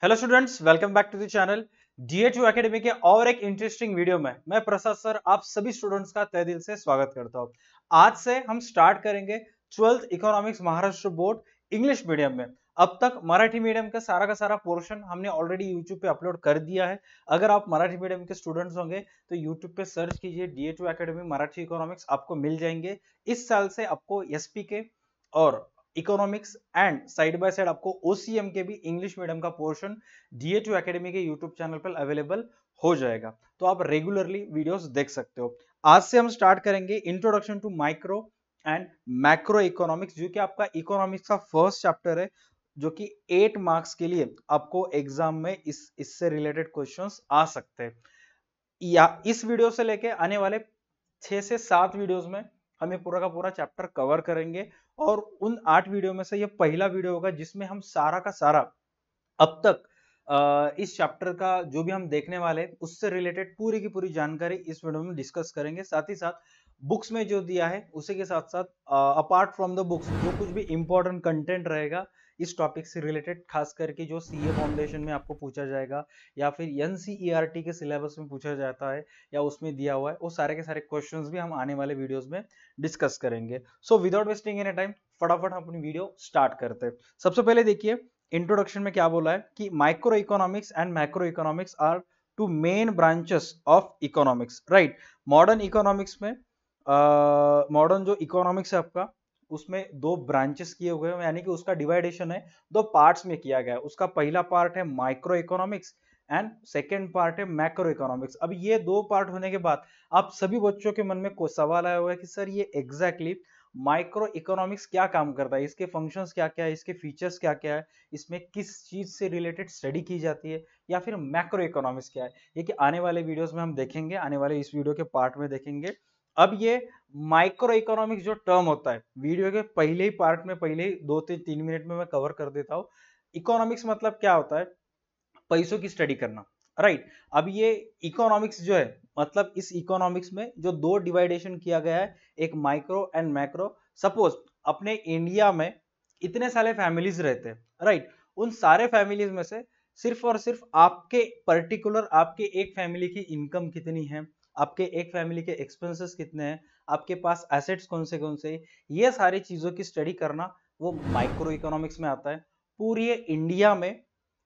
Hello students, welcome back to the channel DA2 academy के और एक इंटरेस्टिंग वीडियो में मैं प्रसाद सर आप सभी स्टूडेंट्स का तहे दिल से स्वागत करता हूं। आज से हम स्टार्ट करेंगे 12th economics Maharashtra board English medium में। अब तक मराठी मीडियम का सारा पोर्शन हमने ऑलरेडी यूट्यूब पे अपलोड कर दिया है। अगर आप मराठी मीडियम के स्टूडेंट्स होंगे तो यूट्यूब पे सर्च कीजिए DA2 एकेडमी मराठी इकोनॉमिक्स, आपको मिल जाएंगे। इस साल से आपको एसपी के और economics and side by side आपको ओसीएम के भी इंग्लिश मीडियम का पोर्शन DA2 एकेडमी के यूट्यूब चैनल पर अवेलेबल हो जाएगा, तो आप रेगुलरली वीडियोस देख सकते हो। आज से हम स्टार्ट करेंगे introduction to micro and macro economics, जो कि आपका इकोनॉमिक्स का फर्स्ट चैप्टर है, जो कि 8 मार्क्स के लिए आपको एग्जाम में इससे रिलेटेड क्वेश्चंस आ सकते हैं। या इस वीडियो से लेके आने वाले 6 से 7 वीडियोस में हम ये पूरा का पूरा चैप्टर कवर करेंगे, और उन 8 वीडियो में से ये पहला वीडियो होगा जिसमें हम सारा का सारा अब तक इस चैप्टर का जो भी हम देखने वाले हैं उससे रिलेटेड पूरी की पूरी जानकारी इस वीडियो में डिस्कस करेंगे। साथ ही साथ बुक्स में जो दिया है उसी के साथ साथ अपार्ट फ्रॉम द बुक्स जो कुछ भी इंपॉर्टेंट कंटेंट रहेगा इस टॉपिक से रिलेटेड, खास करके जो सीए फाउंडेशन में आपको पूछा जाएगा या फिर एनसीईआरटी के सिलेबस में पूछा जाता है या उसमें दिया हुआ है, वो सारे के सारे क्वेश्चंस भी हम आने वाले वीडियोस में डिस्कस करेंगे। So without wasting any time फटाफट हम अपनी वीडियो स्टार्ट करते हैं। सबसे पहले देखिए इंट्रोडक्शन में क्या बोला है कि micro economics and macro economics are two main branches of economics, right. Modern economics में मॉडर्न जो इकोनॉमिक्स है आपका उसमें दो ब्रांचेस किए हुए हैं, यानी कि उसका डिवाइडेशन है दो पार्ट्स में किया गया है। उसका पहला पार्ट है micro economics and second part है मैक्रो इकोनॉमिक्स। अब ये दो पार्ट होने के बाद आप सभी बच्चों के मन में कोई सवाल आया हुआ है कि सर ये एग्जैक्टली माइक्रो इकोनॉमिक्स क्या काम करता है, इसके फंक्शंस क्या क्या है, इसके फीचर्स क्या क्या है, इसमें किस चीज से रिलेटेड स्टडी की जाती है, या फिर मैक्रो इकोनॉमिक्स क्या है, ये कि आने वाले वीडियोस में हम देखेंगे, आने वाले इस वीडियो के पार्ट में देखेंगे। अब ये माइक्रो इकोनॉमिक्स जो टर्म होता है वीडियो के पहले ही पार्ट में, पहले ही 2 से 3 मिनट में मैं कवर कर देता हूँ। इकोनॉमिक्स मतलब क्या होता है, पैसों की स्टडी करना, राइट। अब ये इकोनॉमिक्स जो है मतलब इस इकोनॉमिक्स में जो दो डिवाइडेशन किया गया है, एक माइक्रो एंड मैक्रो। सपोज अपने इंडिया में इतने सारे फैमिलीज रहते हैं, राइट। उन सारे फैमिलीज में से सिर्फ और सिर्फ आपके पर्टिकुलर आपके एक फैमिली की इनकम कितनी है, आपके एक फैमिली के एक्सपेंसेस कितने हैं, आपके पास एसेट्स कौन से, ये सारी चीजों की स्टडी करना वो माइक्रो इकोनॉमिक्स में आता है। पूरी इंडिया में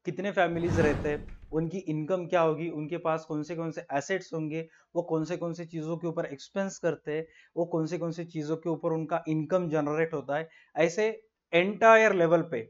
कितने फैमिलीज रहते हैं, उनकी इनकम क्या होगी, उनके पास कौन से एसेट्स होंगे, वो कौन से चीजों के ऊपर एक्सपेंस करते हैं, वो कौन से चीजों के ऊपर उनका इनकम जनरेट होता है, ऐसे एंटायर लेवल पे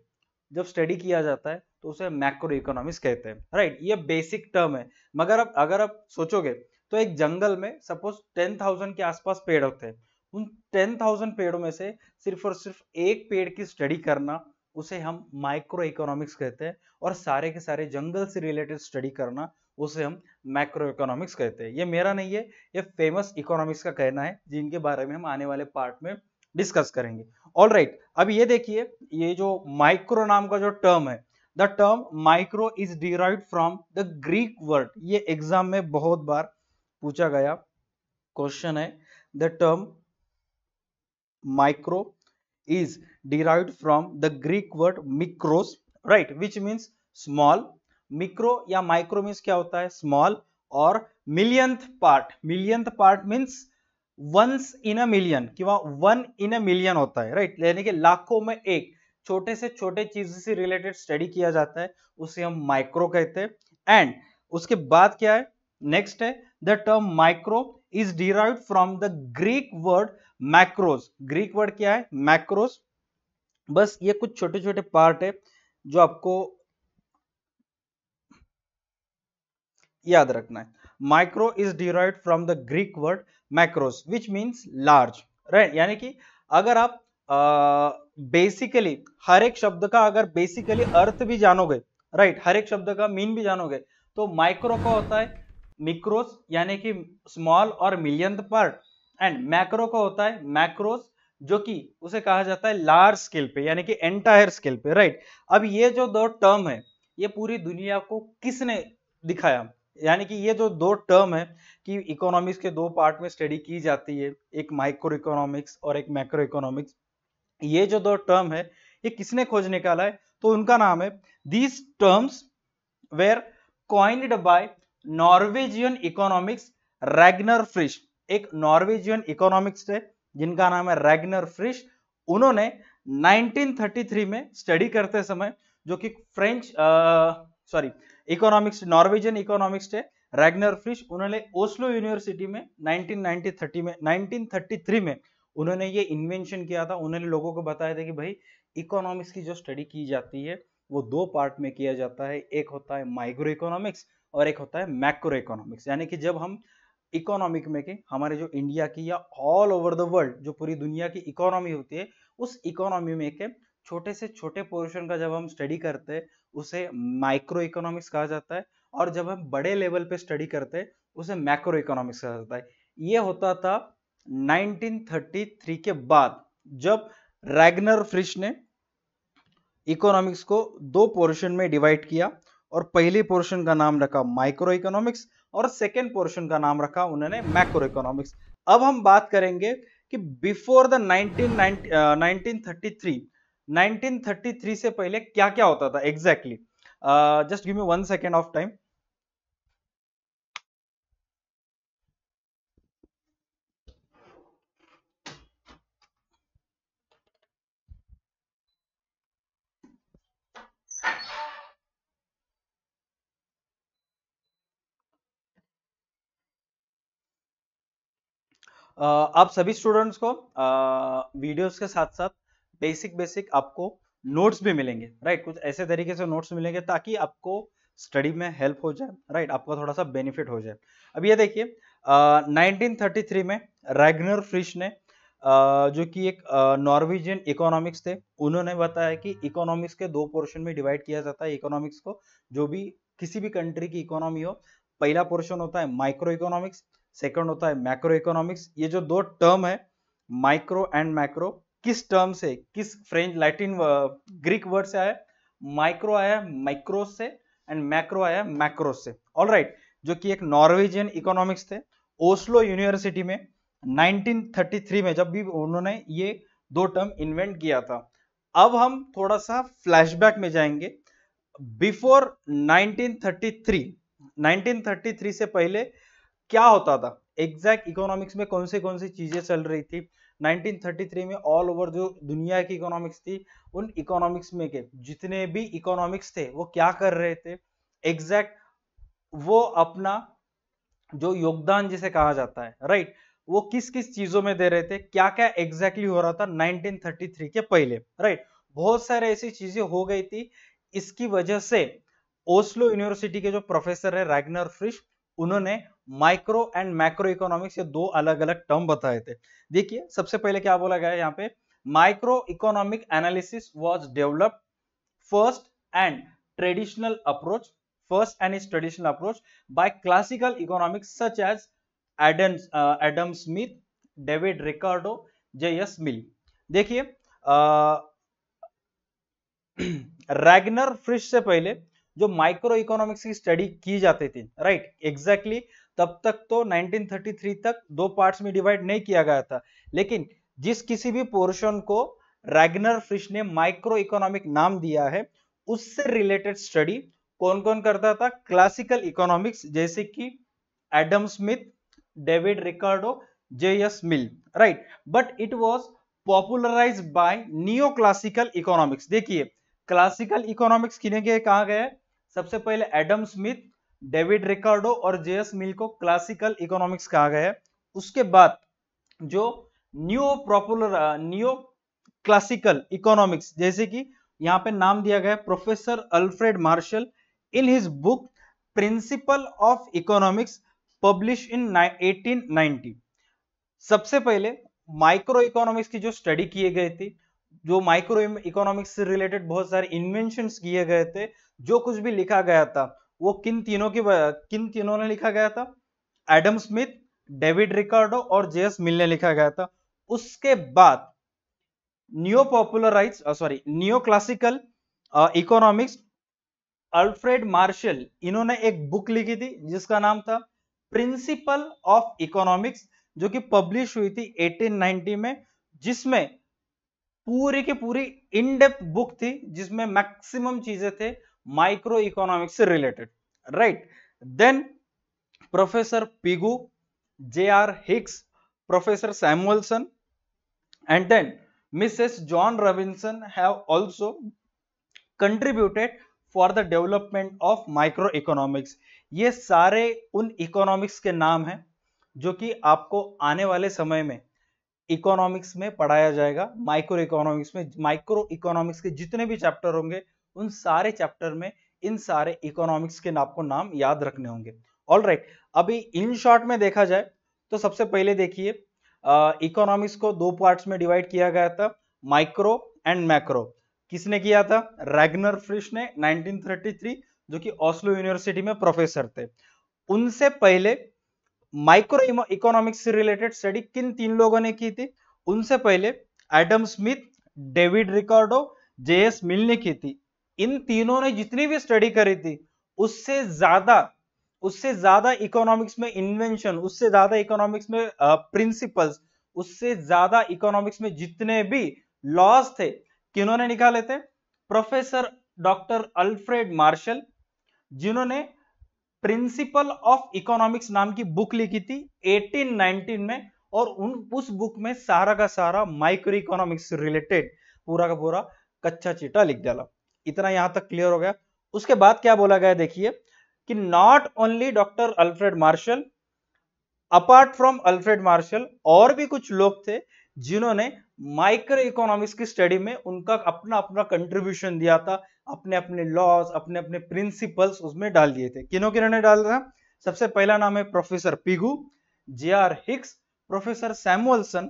जब स्टडी किया जाता है तो उसे मैक्रो इकोनॉमिक्स कहते हैं, राइट। ये बेसिक टर्म है। मगर अब अगर आप सोचोगे तो एक जंगल में सपोज 10,000 के आसपास पेड़ होते हैं, उन 10,000 पेड़ों में से सिर्फ और सिर्फ एक पेड़ की स्टडी करना उसे हम माइक्रो इकोनॉमिक्स कहते हैं, और सारे के सारे जंगल से रिलेटेड स्टडी करना उसे हम मैक्रो इकोनॉमिक्स कहते हैं। ये मेरा नहीं है, ये फेमस इकोनॉमिक्स का कहना है, जिनके बारे में हम आने वाले पार्ट में डिस्कस करेंगे। ऑल राइट, अब ये देखिए ये जो माइक्रो नाम का जो टर्म है, the term micro is derived from the Greek word. ये एग्जाम में बहुत बार पूछा गया क्वेश्चन है। The term micro is derived from the Greek word mikros, right, which means small. Micro या micro means क्या होता है, small, और millionth part means once in a million किंवा 1 in a million होता है, राइट। यानी कि लाखों में एक छोटे से छोटे चीज से रिलेटेड स्टडी किया जाता है, उसे हम माइक्रो कहते हैं। एंड उसके बाद क्या है, नेक्स्ट है the term micro is derived from the Greek word macros. Greek word क्या है, मैक्रोस। बस ये कुछ छोटे छोटे पार्ट है जो आपको याद रखना है। Micro is derived from the Greek word macros which means large, right. यानी कि अगर आप बेसिकली हर एक शब्द का अगर बेसिकली अर्थ भी जानोगे, राइट, हर एक शब्द का मीन भी जानोगे, तो माइक्रो का होता है मिक्रोस यानी कि स्मॉल और मिलियंथ पार्ट, एंड मैक्रो का होता है मैक्रोस जो कि उसे कहा जाता है लार्ज स्केल पे यानी कि एंटायर स्केल पे, राइट। अब ये जो दो टर्म है ये पूरी दुनिया को किसने दिखाया, यानी कि ये जो दो टर्म है कि इकोनॉमिक्स के दो पार्ट में स्टडी की जाती है, एक माइक्रो इकोनॉमिक्स और एक मैक्रो इकोनॉमिक्स, ये जो दो टर्म है ये किसने खोज निकाला है, तो उनका नाम है these terms were coined by Norwegian economics Ragnar Frisch. एक नॉर्वेजियन इकोनॉमिक्स थे जिनका नाम है रैग्नर फ्रिश। उन्होंने 1933 में स्टडी करते समय, जो कि फ्रेंच इकोनॉमिक्स, नॉर्वेजियन इकोनॉमिक्स थे रैग्नर फ्रिश, उन्होंने ओस्लो यूनिवर्सिटी में 1933 में उन्होंने ये इन्वेंशन किया था। उन्होंने लोगों को बताया था कि भाई इकोनॉमिक्स की जो स्टडी की जाती है वो दो पार्ट में किया जाता है, एक होता है माइक्रो इकोनॉमिक्स और एक होता है मैक्रो इकोनॉमिक्स। यानी कि जब हम इकोनॉमिक में के हमारे जो इंडिया की या ऑल ओवर द वर्ल्ड जो पूरी दुनिया की इकोनॉमी होती है, उस इकोनॉमी में के छोटे से छोटे पोर्शन का जब हम स्टडी करते हैं उसे माइक्रो इकोनॉमिक्स कहा जाता है, और जब हम बड़े लेवल पे स्टडी करते हैं उसे मैक्रो इकोनॉमिक्स कहा जाता है। ये होता था 1933 के बाद, जब रैग्नर फ्रिश ने इकोनॉमिक्स को दो पोर्शन में डिवाइड किया, और पहली पोर्शन का नाम रखा माइक्रो इकोनॉमिक्स और सेकेंड पोर्शन का नाम रखा उन्होंने मैक्रो इकोनॉमिक्स। अब हम बात करेंगे कि बिफोर द 1933 से पहले क्या क्या होता था exactly. Just give me 1 second of time. आप सभी स्टूडेंट्स को वीडियोस के साथ साथ बेसिक आपको नोट्स भी मिलेंगे, राइट। कुछ ऐसे तरीके से नोट्स मिलेंगे ताकि आपको स्टडी में हेल्प हो जाए, राइट, आपको थोड़ा सा बेनिफिट हो जाए। अब ये देखिए 1933 में रैग्नर फ्रिश ने जो कि एक नॉर्वेजियन इकोनॉमिक्स थे, उन्होंने बताया कि इकोनॉमिक्स के दो पोर्शन में डिवाइड किया जाता है इकोनॉमिक्स को। जो भी किसी भी कंट्री की इकोनॉमी हो, पहला पोर्शन होता है माइक्रो इकोनॉमिक्स, सेकंड होता है मैक्रो इकोनॉमिक्स। ये जो दो टर्म है माइक्रो एंड मैक्रो, किस टर्म से, किस फ्रेंच लैटिन ग्रीक वर्ड से आया? माइक्रो आया माइक्रोस से एंड मैक्रो आया मैक्रोस से। ऑलराइट, जो कि एक नॉर्वेजियन इकोनॉमिक्स थे। ओस्लो यूनिवर्सिटी में 1933 में जब भी उन्होंने ये दो टर्म इन्वेंट किया था। अब हम थोड़ा सा फ्लैशबैक में जाएंगे। बिफोर 1933 से पहले क्या होता था, एग्जैक्ट इकोनॉमिक्स में कौन सी चीजें चल रही थी 1933 में। ऑल ओवर जो दुनिया की इकोनॉमिक्स थी, उन इकोनॉमिक्स में के जितने भी इकोनॉमिक्स थे वो क्या कर रहे थे एग्जैक्ट, वो अपना जो योगदान जिसे कहा जाता है, राइट, वो किस किस चीजों में दे रहे थे, क्या क्या एग्जैक्टली हो रहा था 1933 के पहले, राइट। बहुत सारे ऐसी चीजें हो गई थी। इसकी वजह से ओस्लो यूनिवर्सिटी के जो प्रोफेसर है रैग्नर फ्रिश, उन्होंने माइक्रो एंड मैक्रो इकोनॉमिक्स ये दो अलग अलग टर्म बताए थे। देखिए सबसे पहले क्या बोला गया है यहाँ पे, micro economic analysis was developed first and traditional approach by classical economics such as Adam Smith, David Ricardo, J.S. Mill। देखिए रैग्नर फ्रिश से पहले जो माइक्रो इकोनॉमिक्स की स्टडी की जाती थी, राइट, एग्जैक्टली तब तक तो 1933 तक दो पार्ट्स में डिवाइड नहीं किया गया था। लेकिन जिस किसी भी पोर्शन को रैग्नर फ्रिश ने माइक्रो इकोनॉमिक नाम दिया है, उससे रिलेटेड स्टडी कौन कौन करता था? क्लासिकल इकोनॉमिक्स, जैसे कि Adam Smith, David Ricardo, J.S. Mill, right. But it was popularised by neo classical economics. देखिए क्लासिकल इकोनॉमिक्स किने के कहा गया है? सबसे पहले एडम स्मिथ, डेविड रिकार्डो और J.S. मिल को क्लासिकल इकोनॉमिक्स कहा गया है। उसके बाद जो नियो क्लासिकल इकोनॉमिक्स, जैसे कि यहां पे नाम दिया गया है professor Alfred Marshall in his book principal of economics publish in 1890। सबसे पहले माइक्रो इकोनॉमिक्स की जो स्टडी किए गए थी, जो माइक्रो इकोनॉमिक्स से रिलेटेड बहुत सारे इन्वेंशंस किए गए थे, जो कुछ भी लिखा गया था वो किन तीनों ने लिखा गया था? एडम स्मिथ, डेविड रिकार्डो और J.S. मिल ने लिखा गया था। उसके बाद neo classical economics, Alfred Marshall, इन्होंने एक बुक लिखी थी जिसका नाम था प्रिंसिपल ऑफ इकोनॉमिक्स, जो कि पब्लिश हुई थी 1890 में, जिसमें पूरी की पूरी इन डेप्थ बुक थी, जिसमें मैक्सिमम चीजें थे माइक्रो इकोनॉमिक्स से related, right. Then professor Pigou, J.R. Hicks, Professor Samuelson, and then Mrs. John Robinson have also contributed for the development of microeconomics। ये सारे उन इकोनॉमिक्स के नाम हैं जो कि आपको आने वाले समय में इकोनॉमिक्स में पढ़ाया जाएगा। माइक्रो इकोनॉमिक्स के जितने भी चैप्टर होंगे उन सारे चैप्टर में इन सारे इकोनॉमिक्स के आपको नाम याद रखने होंगे। ऑल राइट, अभी इन शॉर्ट में देखा जाए तो सबसे पहले देखिए इकोनॉमिक्स को दो पार्ट्स में डिवाइड किया गया था, माइक्रो एंड मैक्रो। किसने किया था? रैगनर फ्रिश ने 1933, जो कि ऑस्लो यूनिवर्सिटी में प्रोफेसर थे। उनसे पहले माइक्रो इकोनॉमिक्स से रिलेटेड स्टडी किन तीन लोगों ने की थी? उनसे पहले Adam Smith, David Ricardo, J.S. मिल ने की थी। इन तीनों ने जितनी भी स्टडी करी थी उससे ज्यादा इकोनॉमिक्स में इन्वेंशन, उससे ज्यादा इकोनॉमिक्स में प्रिंसिपल्स, उससे ज्यादा इकोनॉमिक्स में जितने भी लॉज थे किन्होंने निकाले थे? प्रोफेसर डॉक्टर अल्फ्रेड मार्शल, जिन्होंने प्रिंसिपल ऑफ इकोनॉमिक्स नाम की बुक लिखी थी 1819 में, और उस बुक में सारा का सारा माइक्रो इकोनॉमिक्स से रिलेटेड पूरा का पूरा कच्चा चिट्ठा लिख डाला। इतना यहां तक क्लियर हो गया। उसके बाद क्या बोला गया देखिए कि not only doctor Alfred martial, apart from Alfred Marshall और भी कुछ लोग थे जिन्होंने माइक्रो इकोनॉमिक्स की स्टडी में उनका अपना अपना कंट्रीब्यूशन दिया था, अपने अपने लॉज, अपने अपने प्रिंसिपल्स उसमें डाल दिए थे। किन्हों किन्होंने डाला था? सबसे पहला नाम है professor Pigou, J.R. Hicks, professor Samuelson,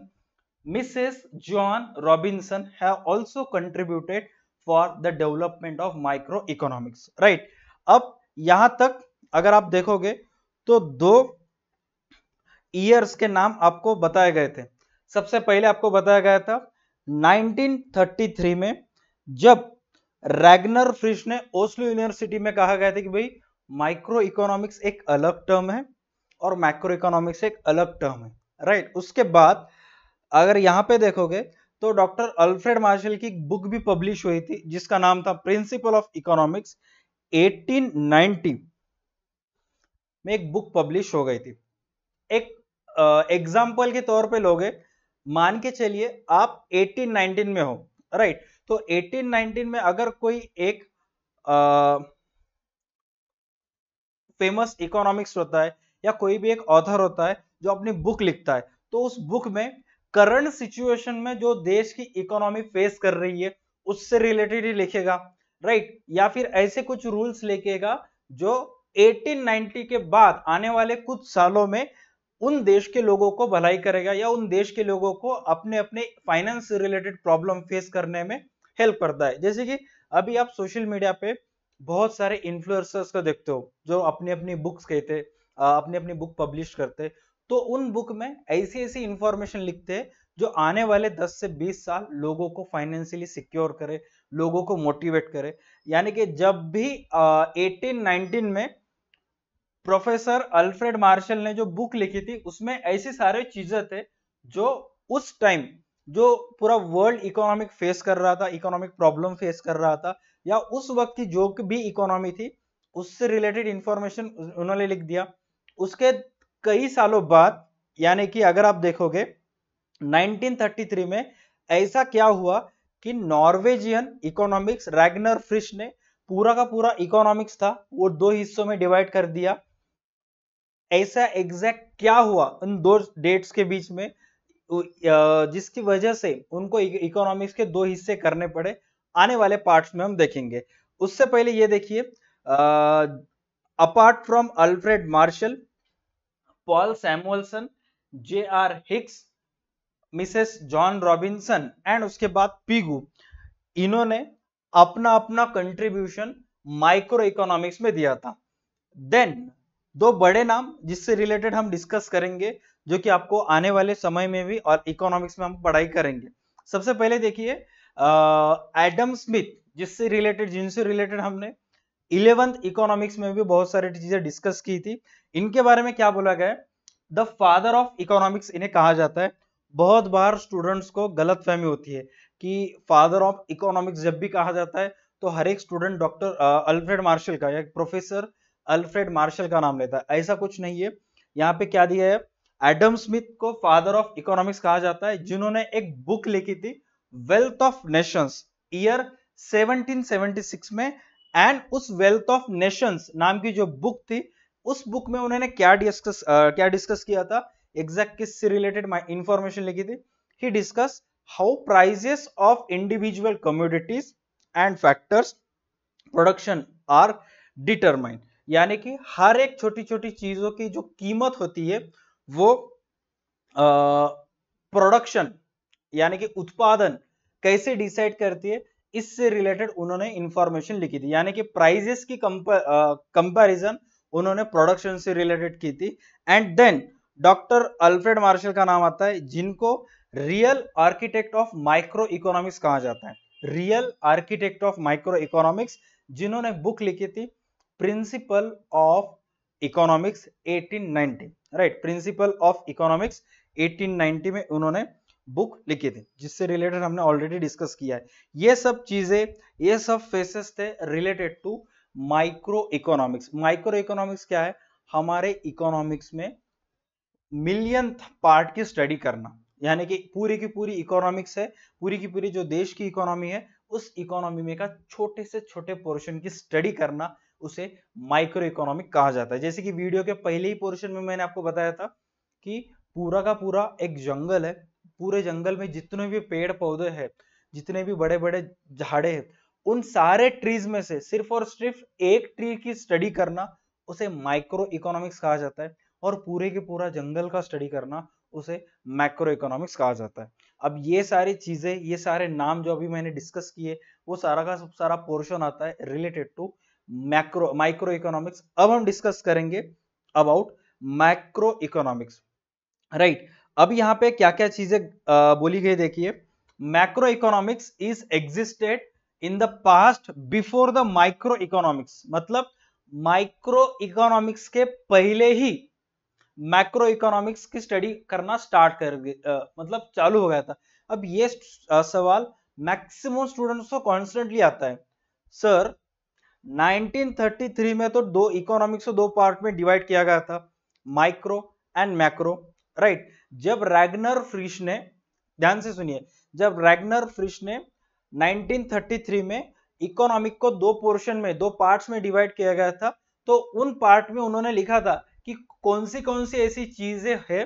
Mrs John Robinson have also contributed for the development of micro economics, right. अब यहां तक अगर आप देखोगे तो दो ईयर्स के नाम आपको बताए गए थे। सबसे पहले आपको बताया गया था 1933 में, जब रैगनर फ्रिश ने ओस्लो यूनिवर्सिटी में कहा गया था कि भाई माइक्रो इकोनॉमिक्स एक अलग टर्म है और मैक्रो इकोनॉमिक्स एक अलग टर्म है, राइट। उसके बाद अगर यहां पे देखोगे तो डॉक्टर अल्फ्रेड मार्शल की बुक भी पब्लिश हुई थी जिसका नाम था प्रिंसिपल ऑफ इकोनॉमिक्स। 1890 में एक बुक पब्लिश हो गई थी। एक एग्जाम्पल के तौर पे लोगे, मान के चलिए आप 1819 में हो, राइट। तो 1819 में अगर कोई एक फेमस इकोनॉमिक्स होता है या कोई भी एक ऑथर होता है जो अपनी बुक लिखता है, तो उस बुक में करंट सिचुएशन में जो देश की इकोनॉमी फेस कर रही है उससे रिलेटेड ही लिखेगा, राइट। या फिर ऐसे कुछ रूल्स लिखेगा जो 1890 के बाद आने वाले कुछ सालों में उन देश के लोगों को भलाई करेगा या उन देश के लोगों को अपने अपने फाइनेंस से रिलेटेड प्रॉब्लम फेस करने में हेल्प करता है। जैसे कि अभी आप सोशल मीडिया पे बहुत सारे इन्फ्लुएंसर्स को देखते हो जो अपनी अपनी बुक्स कहते, अपनी अपनी बुक पब्लिश करते, तो उन बुक में ऐसी ऐसी इंफॉर्मेशन लिखते हैं जो आने वाले 10 से 20 साल लोगों को फाइनेंशियली सिक्योर करे, लोगों को मोटिवेट करे। यानी कि जब भी 1819 में प्रोफेसर अल्फ्रेड मार्शल ने जो बुक लिखी थी उसमें ऐसी सारे चीजें थे जो उस टाइम जो पूरा वर्ल्ड इकोनॉमिक फेस कर रहा था, इकोनॉमिक प्रॉब्लम फेस कर रहा था, या उस वक्त की जो भी इकोनॉमी थी उससे रिलेटेड इंफॉर्मेशन उन्होंने लिख दिया। उसके कई सालों बाद, यानी कि अगर आप देखोगे 1933 में ऐसा क्या हुआ कि नॉर्वेजियन इकोनॉमिक्स रैगनर फ्रिश ने पूरा का पूरा इकोनॉमिक्स था वो दो हिस्सों में डिवाइड कर दिया। ऐसा एग्जैक्ट क्या हुआ उन दो डेट्स के बीच में जिसकी वजह से उनको इकोनॉमिक्स के दो हिस्से करने पड़े, आने वाले पार्ट्स में हम देखेंगे। उससे पहले ये देखिए, apart from Alfred Marshall, Paul Samuelson, J.R. Hicks, Mrs John Robinson and उसके बाद पिगू, इन्होंने अपना अपना कंट्रीब्यूशन माइक्रो इकोनॉमिक्स में दिया था। देन दो बड़े नाम जिससे रिलेटेड हम डिस्कस करेंगे जो कि आपको आने वाले समय में भी और इकोनॉमिक्स में हम पढ़ाई करेंगे। सबसे पहले देखिए एडम स्मिथ, जिनसे रिलेटेड हमने 11th इकोनॉमिक्स में भी बहुत सारी चीजें डिस्कस की थी। इनके बारे में क्या बोला गया? द फादर ऑफ इकोनॉमिक्स इन्हें कहा जाता है। बहुत बार स्टूडेंट्स को गलतफहमी होती है कि फादर ऑफ इकोनॉमिक्स जब भी कहा जाता है तो हर एक स्टूडेंट डॉक्टर अल्फ्रेड मार्शल का या प्रोफेसर अल्फ्रेड मार्शल का नाम लेता है, ऐसा कुछ नहीं है। यहाँ पे क्या दिया है, एडम स्मिथ को फादर ऑफ इकोनॉमिक्स कहा जाता है, जिन्होंने एक बुक लिखी थी वेल्थ ऑफ नेशंस ईयर 1776 में। एंड उस वेल्थ ऑफ नेशंस नाम की जो बुक थी, उस बुक में उन्होंने क्या डिस्कस किया था, एग्जैक्ट किससे रिलेटेड इंफॉर्मेशन लिखी थी। He discuss how prices of individual commodities and factors production are determine, यानी कि हर एक छोटी छोटी चीजों की जो कीमत होती है वो प्रोडक्शन यानी कि उत्पादन कैसे डिसाइड करती है, इससे रिलेटेड उन्होंने इंफॉर्मेशन लिखी थी। यानी कि प्राइजेस की कंपैरिजन उन्होंने प्रोडक्शन से रिलेटेड की थी। And then doctor Alfred Marshall का नाम आता है, जिनको real architect of micro economics कहा जाता है। Real architect of micro economics, जिन्होंने बुक लिखी थी principle of economics 1890, right, principle of economics 1890 में उन्होंने बुक लिखी थी, जिससे रिलेटेड हमने ऑलरेडी डिस्कस किया है। ये सब चीजें, ये सब फेसेस थे related to micro economics. Micro economics क्या है, हमारे इकोनॉमिक्स में मिलियंथ पार्ट की स्टडी करना, यानी कि पूरी की पूरी इकोनॉमिक्स है, पूरी की पूरी जो देश की इकोनॉमी है, उस इकोनॉमी में का छोटे से छोटे पोर्शन की स्टडी करना, उसे माइक्रो इकोनॉमिक कहा जाता है। जैसे कि वीडियो के पहले ही पोर्शन में मैंने आपको बताया था कि पूरा का पूरा एक जंगल है, पूरे जंगल में जितने भी पेड़ पौधे हैं, जितने भी बड़े बड़े झाड़े हैं, उन सारे ट्रीज में से सिर्फ और सिर्फ एक ट्री की स्टडी करना उसे माइक्रो इकोनॉमिक्स कहा जाता है, और पूरे के पूरा जंगल का स्टडी करना उसे मैक्रो इकोनॉमिक्स कहा जाता है। अब ये सारी चीजें, ये सारे नाम जो अभी मैंने डिस्कस किए, वो सारा का सारा पोर्शन आता है रिलेटेड टू माइक्रो इकोनॉमिक्स। अब हम डिस्कस करेंगे अबाउट मैक्रो इकोनॉमिक्स, राइट। अब यहाँ पे क्या क्या चीजें बोली गई, देखिए, macro economics is existed in the past before the micro economics, मतलब माइक्रो इकोनॉमिक्स के पहले ही मैक्रो इकोनॉमिक्स की स्टडी करना स्टार्ट कर मतलब चालू हो गया था। अब ये सवाल मैक्सिमम स्टूडेंट्स को कॉन्स्टेंटली आता है, सर 1933 में तो दो इकोनॉमिक्स को दो पार्ट में डिवाइड किया गया था, माइक्रो एंड मैक्रो, राइट। जब रैगनर फ्रिश ने, ध्यान से सुनिए, जब रैगनर फ्रिश ने 1933 में इकोनॉमिक को दो पोर्शन में, दो पार्ट्स में डिवाइड किया गया था, तो उन पार्ट में उन्होंने लिखा था कि कौन सी ऐसी चीजें हैं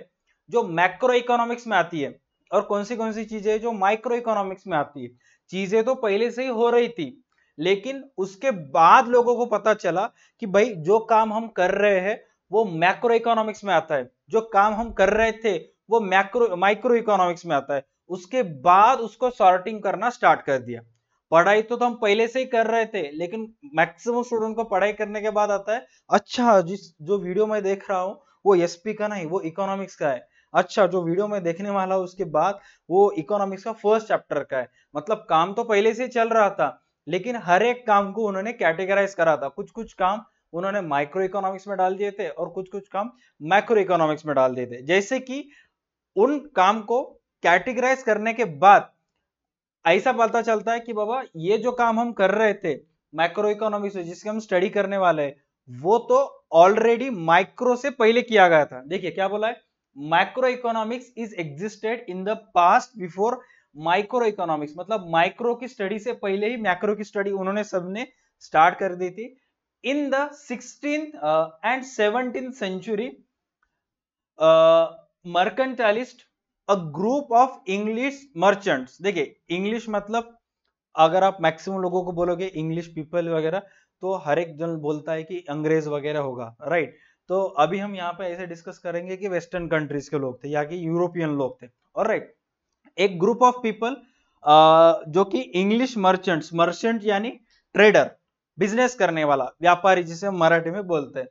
जो मैक्रो इकोनॉमिक्स में आती है और कौन सी चीजें जो माइक्रो इकोनॉमिक्स में आती है। चीजें तो पहले से ही हो रही थी, लेकिन उसके बाद लोगों को पता चला कि भाई जो काम हम कर रहे हैं वो मैक्रो इकोनॉमिक्स में आता है, जो काम हम कर रहे थे वो माइक्रो इकोनॉमिक्स में आता है। उसके बाद उसको सॉर्टिंग करना स्टार्ट कर दिया। पढ़ाई तो हम पहले से ही कर रहे थे, लेकिन मैक्सिमम स्टूडेंट को पढ़ाई करने के बाद आता है, अच्छा जो वीडियो मैं देख रहा हूँ वो एसपी का नहीं, वो इकोनॉमिक्स का है। अच्छा, जो वीडियो मैं देखने वाला हूँ उसके बाद वो इकोनॉमिक्स का फर्स्ट चैप्टर का है। मतलब काम तो पहले से चल रहा था, लेकिन हर एक काम को उन्होंने कैटेगराइज करा था। कुछ कुछ काम उन्होंने माइक्रो इकोनॉमिक्स में डाल दिए थे और कुछ कुछ काम मैक्रो इकोनॉमिक्स में डाल दिए थे। जैसे कि उन काम को कैटेगराइज करने के बाद ऐसा पता चलता है कि बाबा ये जो काम हम कर रहे थे मैक्रो इकोनॉमिक्स में, जिसके हम स्टडी करने वाले हैं, वो तो ऑलरेडी माइक्रो से पहले किया गया था। देखिए क्या बोला है, micro economics is existed in the past before micro economics, मतलब माइक्रो की स्टडी से पहले ही मैक्रो की स्टडी उन्होंने सबने स्टार्ट कर दी थी। In the 16th and 17th century mercantilist a group of English merchants, देखिए इंग्लिश मतलब अगर आप मैक्सिमम लोगों को बोलोगे इंग्लिश पीपल वगैरह, तो हर एक जन बोलता है कि अंग्रेज वगैरह होगा, राइट। तो अभी हम यहाँ पे ऐसे डिस्कस करेंगे कि वेस्टर्न कंट्रीज के लोग थे या कि यूरोपियन लोग थे, और राइट, एक ग्रुप ऑफ पीपल जो कि इंग्लिश मर्चेंट्स, मर्चेंट यानी ट्रेडर, बिजनेस करने वाला, व्यापारी जिसे हम मराठी में बोलते हैं,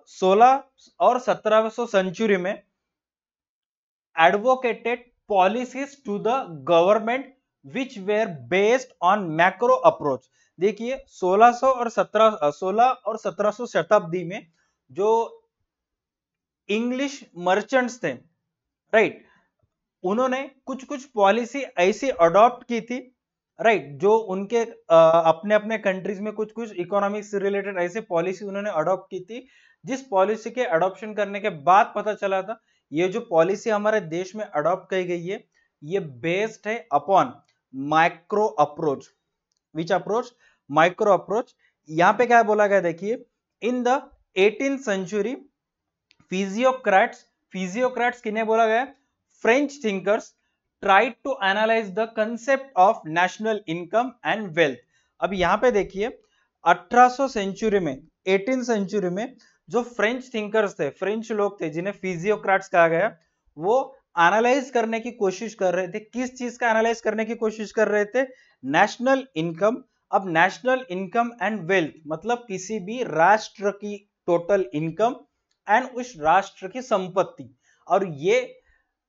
16 और 17वीं सेंचुरी में advocated policies to the government which were based on macro approach। देखिए 16 और 1700 शताब्दी में जो इंग्लिश मर्चेंट्स थे, राइट, उन्होंने कुछ कुछ पॉलिसी ऐसी अडॉप्ट की थी राइट, जो उनके अपने अपने कंट्रीज में कुछ कुछ इकोनॉमिक्स से रिलेटेड ऐसे पॉलिसी उन्होंने अडॉप्ट की थी, जिस पॉलिसी के अडॉप्शन करने के बाद पता चला था ये जो पॉलिसी हमारे देश में अडॉप्ट की गई है ये बेस्ड है अपॉन माइक्रो अप्रोच। विच अप्रोच? Micro approach. यहां पे क्या बोला गया देखिए, इन द 18th सेंचुरी फिजियोक्रेट्स, फिजियोक्रेट्स किन्हें बोला गया? French thinkers tried to analyze the concept of national income and wealth। अब यहां पे देखिए 1800 सेंचुरी में, 18 सेंचुरी में जो फ्रेंच थिंकर्स थे, फ्रेंच लोग थे जिन्हें फिजियोक्रेट्स कहा गया, वो एनालाइज करने की कोशिश कर रहे थे। किस चीज का एनालाइज करने की कोशिश कर रहे थे? National income. अब नेशनल इनकम एंड वेल्थ मतलब किसी भी राष्ट्र की टोटल इनकम एंड उस राष्ट्र की संपत्ति। और ये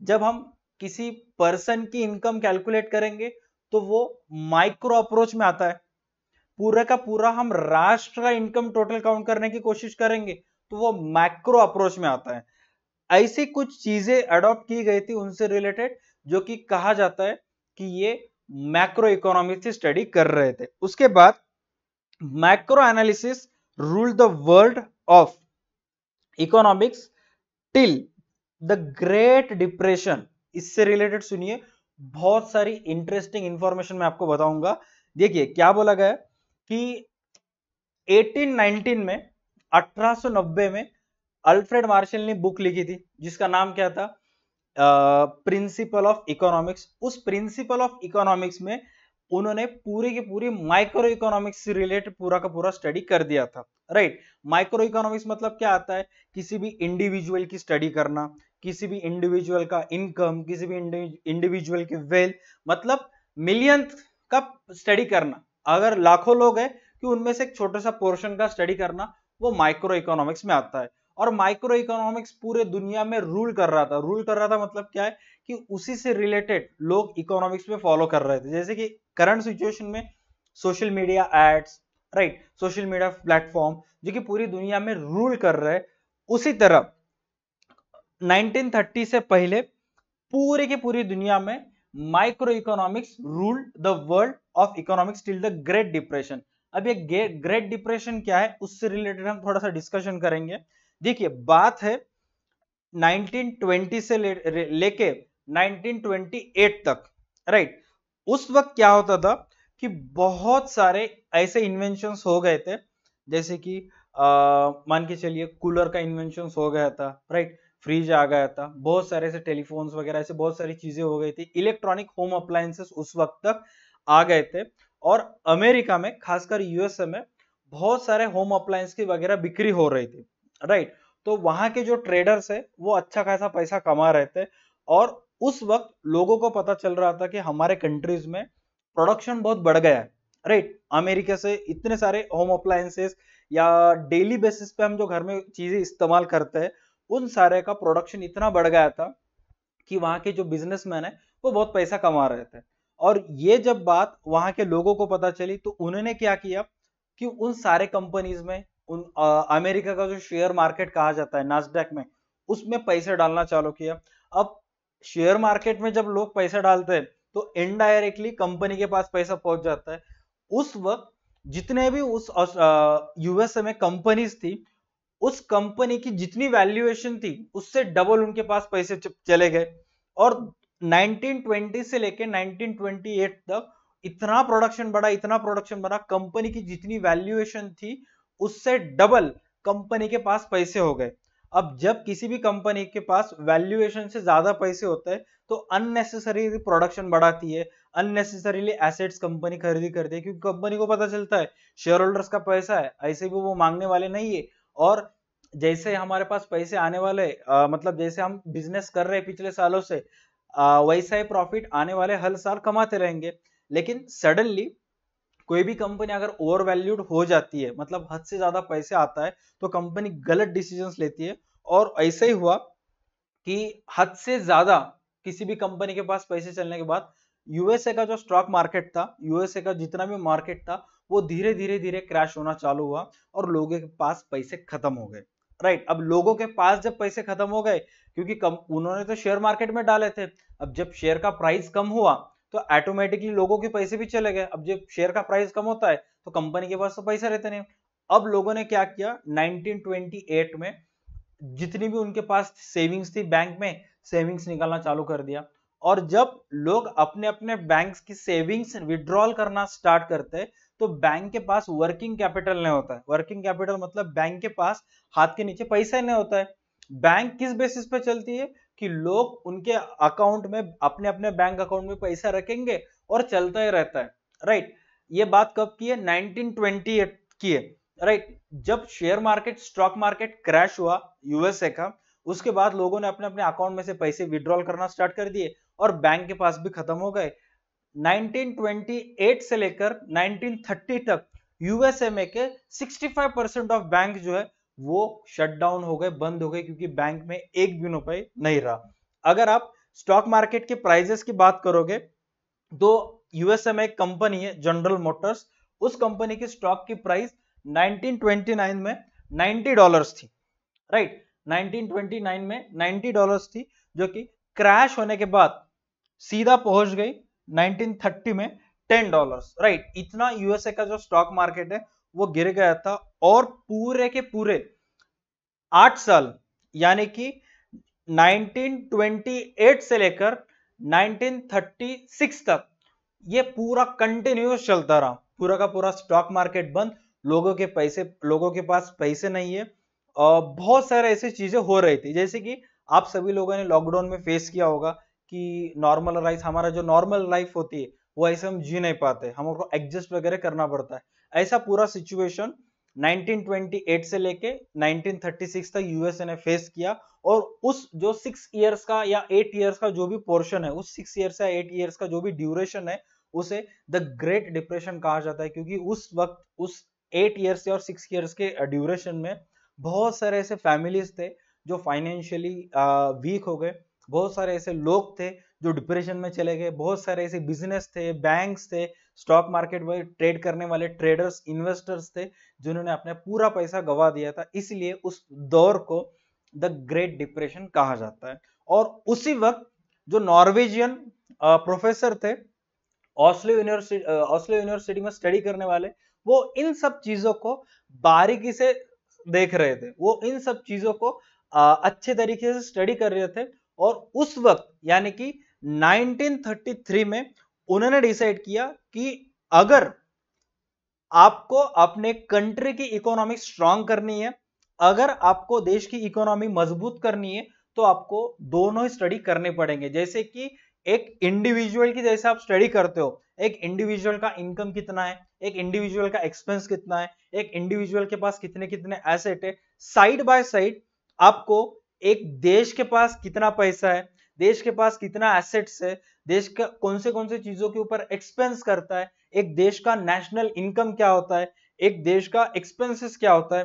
जब हम किसी पर्सन की इनकम कैलकुलेट करेंगे तो वो माइक्रो अप्रोच में आता है। पूरा का पूरा हम राष्ट्र का इनकम टोटल काउंट करने की कोशिश करेंगे तो वो मैक्रो अप्रोच में आता है। ऐसी कुछ चीजें अडॉप्ट की गई थी उनसे रिलेटेड, जो कि कहा जाता है कि ये मैक्रो इकोनॉमिक्स की स्टडी कर रहे थे। उसके बाद macro analysis rule the world of economics till the great depression. इससे रिलेटेड सुनिए, बहुत सारी इंटरेस्टिंग इंफॉर्मेशन मैं आपको बताऊंगा। देखिए क्या बोला गया कि 1819 में, 1890 में अल्फ्रेड मार्शल ने बुक लिखी थी जिसका नाम क्या था? Principal of economics. उस प्रिंसिपल ऑफ इकोनॉमिक्स में उन्होंने पूरी की पूरी माइक्रो इकोनॉमिक्स से रिलेटेड पूरा का पूरा स्टडी कर दिया था। राइट, माइक्रो इकोनॉमिक्स मतलब क्या आता है? किसी भी इंडिविजुअल की स्टडी करना, किसी भी इंडिविजुअल का इनकम, किसी भी इंडिविजुअल की वेल्थ, मतलब मिलियन का स्टडी करना। अगर लाखों लोग हैं कि उनमें से एक छोटा सा पोर्शन का स्टडी करना, वो माइक्रो इकोनॉमिक्स में आता है। और माइक्रो इकोनॉमिक्स पूरे दुनिया में रूल कर रहा था। रूल कर रहा था मतलब क्या है कि उसी से रिलेटेड लोग इकोनॉमिक्स में फॉलो कर रहे थे। जैसे कि करंट सिचुएशन में social media ads, right, social media platform जो कि पूरी दुनिया में रूल कर रहे हैं, उसी तरह 1930 से पहले पूरी की पूरी दुनिया में micro economics ruled the world of economics till the great depression. अब ये ग्रेट डिप्रेशन क्या है उससे रिलेटेड हम थोड़ा सा डिस्कशन करेंगे। देखिए बात है 1920 से लेके 1928 तक। राइट, उस वक्त क्या होता था कि बहुत सारे ऐसे इन्वेंशंस हो गए थे, जैसे कि मान के चलिए कूलर का इन्वेंशंस हो गया था, राइट, फ्रिज आ गया था, बहुत सारे ऐसे टेलीफोन्स वगैरह ऐसे बहुत सारी चीजें हो गई थी। इलेक्ट्रॉनिक होम अप्लायंसेस उस वक्त तक आ गए थे। और अमेरिका में, खासकर यूएसए में, बहुत सारे होम अप्लायंस की वगैरह बिक्री हो रही थी। राइट, तो वहां के जो ट्रेडर्स है वो अच्छा खासा पैसा कमा रहे थे। और उस वक्त लोगों को पता चल रहा था कि हमारे कंट्रीज में प्रोडक्शन बहुत बढ़ गया है। राइट, अमेरिका से इतने सारे होम अप्लायंसेस या डेली बेसिस पे हम जो घर में चीजें इस्तेमाल करते हैं, उन सारे का प्रोडक्शन इतना बढ़ गया था कि वहां के जो बिजनेसमैन है वो बहुत पैसा कमा रहे थे। और ये जब बात वहां के लोगों को पता चली तो उन्होंने क्या किया कि उन सारे कंपनीज में, उन अमेरिका का जो शेयर मार्केट कहा जाता है नास्डैक में, उसमें पैसे डालना चालू किया। अब शेयर मार्केट में जब लोग पैसा डालते हैं तो इनडायरेक्टली कंपनी के पास पैसा पहुंच जाता है। उस वक्त जितने भी उस यूएसए में कंपनीज थी, उस कंपनी की जितनी वैल्यूएशन थी उससे डबल उनके पास पैसे चले गए। और 1920 से लेके 1928 तक इतना प्रोडक्शन बढ़ा, इतना प्रोडक्शन बढ़ा, कंपनी की जितनी वैल्यूएशन थी उससे डबल कंपनी के पास पैसे हो गए। अब जब किसी भी कंपनी के पास वैल्यूएशन से ज्यादा पैसे होते हैं तो अननेसेसरी प्रोडक्शन बढ़ाती है, अननेसेसरीली एसेट्स कंपनी खरीदी करती है, क्योंकि कंपनी को पता चलता है शेयर होल्डर्स का पैसा है, ऐसे भी वो मांगने वाले नहीं है। और जैसे हमारे पास पैसे आने वाले, मतलब जैसे हम बिजनेस कर रहे हैं पिछले सालों से, वैसा ही प्रॉफिट आने वाले हर साल कमाते रहेंगे। लेकिन सडनली कोई भी कंपनी अगर ओवर वैल्यूड हो जाती है, मतलब हद से ज्यादा पैसे आता है, तो कंपनी गलत डिसीजंस लेती है। और ऐसे ही हुआ कि हद से ज्यादा किसी भी कंपनी के पास पैसे चलने के बाद यूएसए का जो स्टॉक मार्केट था, यूएसए का जितना भी मार्केट था, वो धीरे धीरे धीरे क्रैश होना चालू हुआ और लोगों के पास पैसे खत्म हो गए। राइट, अब लोगों के पास जब पैसे खत्म हो गए, क्योंकि उन्होंने तो शेयर मार्केट में डाले थे, अब जब शेयर का प्राइस कम हुआ तो ऑटोमेटिकली लोगों के पैसे भी चले गए। अब जब शेयर का प्राइस कम होता है तो कंपनी के पास तो पैसे रहते नहीं। अब लोगों ने क्या किया, 1928 में जितनी भी उनके पास सेविंग्स थी बैंक में, सेविंग्स निकालना चालू कर दिया। और जब लोग अपने अपने बैंक की सेविंग्स विड्रॉल करना स्टार्ट करते हैं तो बैंक के पास वर्किंग कैपिटल नहीं होता है। वर्किंग कैपिटल मतलब बैंक के पास हाथ के नीचे पैसा नहीं होता है। बैंक किस बेसिस पे चलती है कि लोग उनके अकाउंट में, अपने अपने बैंक अकाउंट में पैसा रखेंगे और चलता ही रहता है, राइट। ये बात कब की है, 1928 की है, राइट। जब share market, stock market crash हुआ यूएसए का, उसके बाद लोगों ने अपने अपने अकाउंट में से पैसे विड्रॉल करना स्टार्ट कर दिए और बैंक के पास भी खत्म हो गए। 1928 से लेकर 1930 तक यूएसए में के 65% ऑफ बैंक जो है वो शट डाउन हो गए, बंद हो गए, क्योंकि बैंक में एक भी रुपए नहीं रहा। अगर आप स्टॉक मार्केट के प्राइजेस की बात करोगे तो यूएसए में एक कंपनी है जनरल मोटर्स, उस कंपनी की स्टॉक की प्राइस 1929 में $90 थी, राइट। 1929 में $90 थी, जो कि क्रैश होने के बाद सीधा पहुंच गई 1930 में $10, राइट। इतना यूएसए का जो स्टॉक मार्केट है वो गिर गया था। और पूरे के पूरे 8 साल, यानी कि 1928 से लेकर 1936 तक ये पूरा कंटिन्यूस चलता रहा। पूरा का पूरा स्टॉक मार्केट बंद, लोगों के पास पैसे नहीं है। बहुत सारे ऐसी चीजें हो रही थी, जैसे कि आप सभी लोगों ने लॉकडाउन में फेस किया होगा कि नॉर्मल लाइफ, हमारा जो नॉर्मल लाइफ होती है वो ऐसे हम जी नहीं पाते, हमको एडजस्ट वगैरह करना पड़ता है। ऐसा पूरा सिचुएशन 1928 से लेके 1936 तक यूएसए ने फेस किया। और उस जो 6 इयर्स का या 8 इयर्स का जो भी पोर्शन है, उस 6 इयर्स या 8 इयर्स का जो भी ड्यूरेशन है, उसे द ग्रेट डिप्रेशन कहा जाता है। क्योंकि उस वक्त, उस 8 इयर्स और 6 इयर्स के ड्यूरेशन में बहुत सारे ऐसे फैमिलीज थे जो फाइनेंशियली वीक हो गए, बहुत सारे ऐसे लोग थे जो डिप्रेशन में चले गए, बहुत सारे ऐसे बिजनेस थे, बैंक्स थे, स्टॉक मार्केट में ट्रेड करने वाले ट्रेडर्स, इन्वेस्टर्स थे, जिन्होंने अपना पूरा पैसा गवा दिया था। इसलिए उस दौर को द ग्रेट डिप्रेशन कहा जाता है। और उसी वक्त जो नॉर्वेजियन प्रोफेसर थे, ऑस्लो यूनिवर्सिटी में स्टडी करने वाले, वो इन सब चीजों को बारीकी से देख रहे थे, वो इन सब चीजों को अच्छे तरीके से स्टडी कर रहे थे। और उस वक्त यानी कि 1933 में उन्होंने डिसाइड किया कि अगर आपको अपने कंट्री की इकोनॉमी स्ट्रांग करनी है, अगर आपको देश की इकोनॉमी मजबूत करनी है, तो आपको दोनों ही स्टडी करने पड़ेंगे। जैसे कि एक इंडिविजुअल की जैसे आप स्टडी करते हो, एक इंडिविजुअल का इनकम कितना है, एक इंडिविजुअल का एक्सपेंस कितना है, एक इंडिविजुअल के पास कितने कितने एसेट है, साइड बाय साइड आपको एक देश के पास कितना पैसा है, देश के पास कितना एसेट्स है, देश का कौन से चीजों के ऊपर एक्सपेंस करता है, एक देश का नेशनल इनकम क्या होता है, एक देश का एक्सपेंसेस क्या होता है,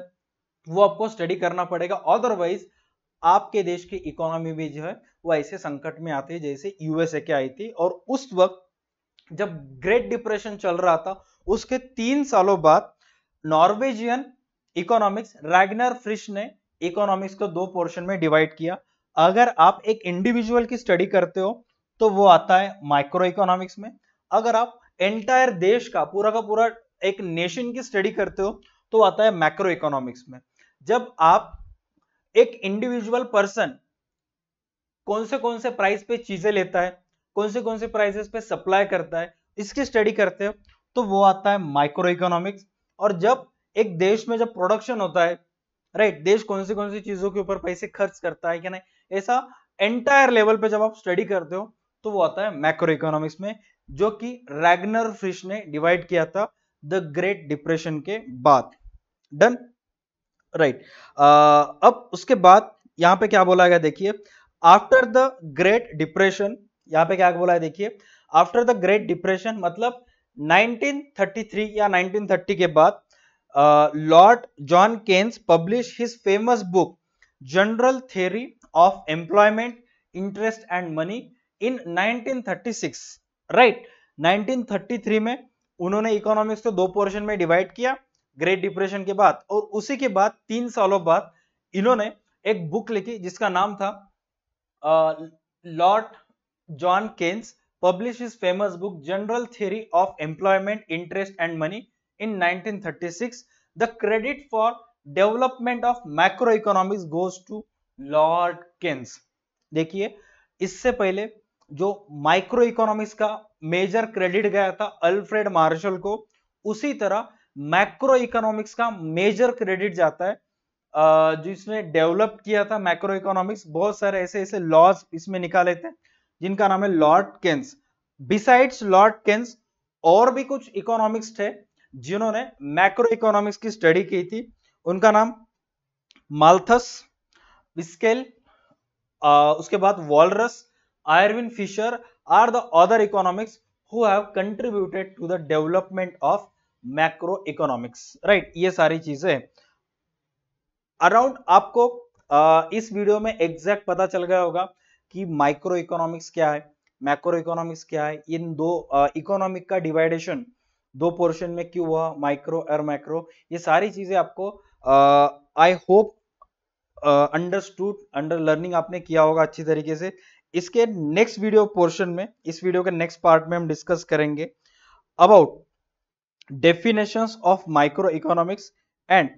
वो आपको स्टडी करना पड़ेगा। अदरवाइज आपके देश की इकोनॉमी भी जो है वो ऐसे संकट में आती है जैसे यूएसए के आई थी। और उस वक्त जब ग्रेट डिप्रेशन चल रहा था, उसके 3 सालों बाद नॉर्वेजियन इकोनॉमिक्स रैग्नर फ्रिश ने इकोनॉमिक्स को 2 पोर्शन में डिवाइड किया। अगर आप एक इंडिविजुअल की स्टडी करते हो तो वो आता है माइक्रो इकोनॉमिक्स में। अगर आप एंटायर देश का पूरा एक नेशन की स्टडी करते हो तो आता है मैक्रो इकोनॉमिक्स में। जब आप एक इंडिविजुअल पर्सन कौन से प्राइस पे चीजें लेता है, कौन से प्राइसेस पे सप्लाई करता है, इसकी स्टडी करते हो तो वो आता है माइक्रो इकोनॉमिक्स। और जब एक देश में जब प्रोडक्शन होता है, राइट, देश कौन सी चीजों के ऊपर पैसे खर्च करता है कि नहीं, ऐसा एंटायर लेवल पे जब आप स्टडी करते हो तो वो आता है मैक्रो इकोनॉमिक्स में, जो कि रैग्नर फ्रिश ने डिवाइड किया था द ग्रेट डिप्रेशन के बाद। Done, right. अब उसके बाद यहां पे क्या बोला गया देखिए, आफ्टर द ग्रेट डिप्रेशन, यहां पे क्या बोला है देखिए, आफ्टर द ग्रेट डिप्रेशन मतलब 1933 या 1930 के बाद Lord John Keynes publish his famous book general theory of employment, interest and money in 1936, right. 1933 में उन्होंने इकोनॉमिक्स को 2 पोर्शन में डिवाइड किया ग्रेट डिप्रेशन के बाद। और उसी के बाद 3 सालों बाद इन्होंने एक बुक लिखी जिसका नाम था Lord John Keynes published his famous book General Theory of Employment, Interest and Money in 1936. The credit for development of macroeconomics goes to Lord Keynes. देखिए, इससे पहले जो माइक्रो इकोनॉमिक्स का मेजर क्रेडिट गया था अल्फ्रेड मार्शल को, उसी तरह मैक्रो इकोनॉमिक्स का मेजर क्रेडिट जाता है जिसने डेवलप किया था मैक्रो इकोनॉमिक्स। बहुत सारे ऐसे ऐसे लॉज इसमें निकाले थे जिनका नाम है Lord Keynes. Besides Lord Keynes और भी कुछ इकोनॉमिक्स थे जिन्होंने मैक्रो इकोनॉमिक्स की स्टडी की थी। उनका नाम माल्थस, विस्केल, उसके बाद Walras, Irving Fisher are the other economics who have contributed to the development of macro economics. Right, ये सारी चीजें अराउंड आपको इस वीडियो में एग्जैक्ट पता चल गया होगा कि माइक्रो इकोनॉमिक्स क्या है, मैक्रो इकोनॉमिक्स क्या है, इन दो इकोनॉमिक का डिवाइडेशन दो पोर्शन में क्यों हुआ, माइक्रो और मैक्रो, ये सारी चीजें आपको I hope understood, under learning आपने किया होगा अच्छी तरीके से। इसके नेक्स्ट वीडियो पोर्शन में, इस वीडियो के नेक्स्ट पार्ट में हम डिस्कस करेंगे about definitions of micro economics and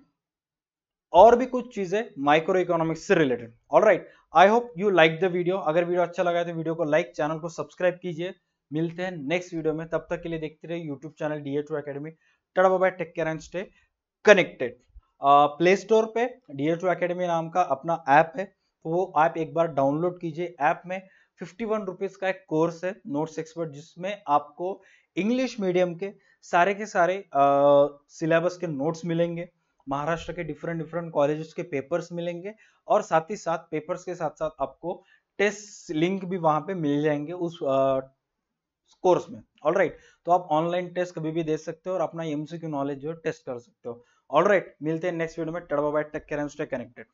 और भी कुछ चीजें माइक्रो इकोनॉमिक्स से related. Alright, I hope you like the video. अगर वीडियो अच्छा लगा है तो वीडियो को लाइक, चैनल को सब्सक्राइब कीजिए। मिलते हैं नेक्स्ट वीडियो में, तब तक के लिए देखते रहिए YouTube channel DA2 academy. Tata bye bye, take care and stay connected. Play store पे DA2 एकेडमी नाम का अपना ऐप है, तो वो ऐप एक बार डाउनलोड कीजिए। ऐप में 51 रुपीज का एक कोर्स है नोट्स एक्सपर्ट, जिसमें आपको इंग्लिश मीडियम के सारे सिलेबस के नोट्स मिलेंगे, महाराष्ट्र के डिफरेंट कॉलेजेस के पेपर्स मिलेंगे और साथ ही साथ पेपर्स के साथ साथ आपको टेस्ट लिंक भी वहां पे मिल जाएंगे उस कोर्स में। ऑलराइट, तो आप ऑनलाइन टेस्ट कभी भी दे सकते हो और अपना MCQ नॉलेज जो टेस्ट कर सकते हो। ऑलराइट, मिलते हैं नेक्स्ट वीडियो में। Tata bye bye, take care and stay connected.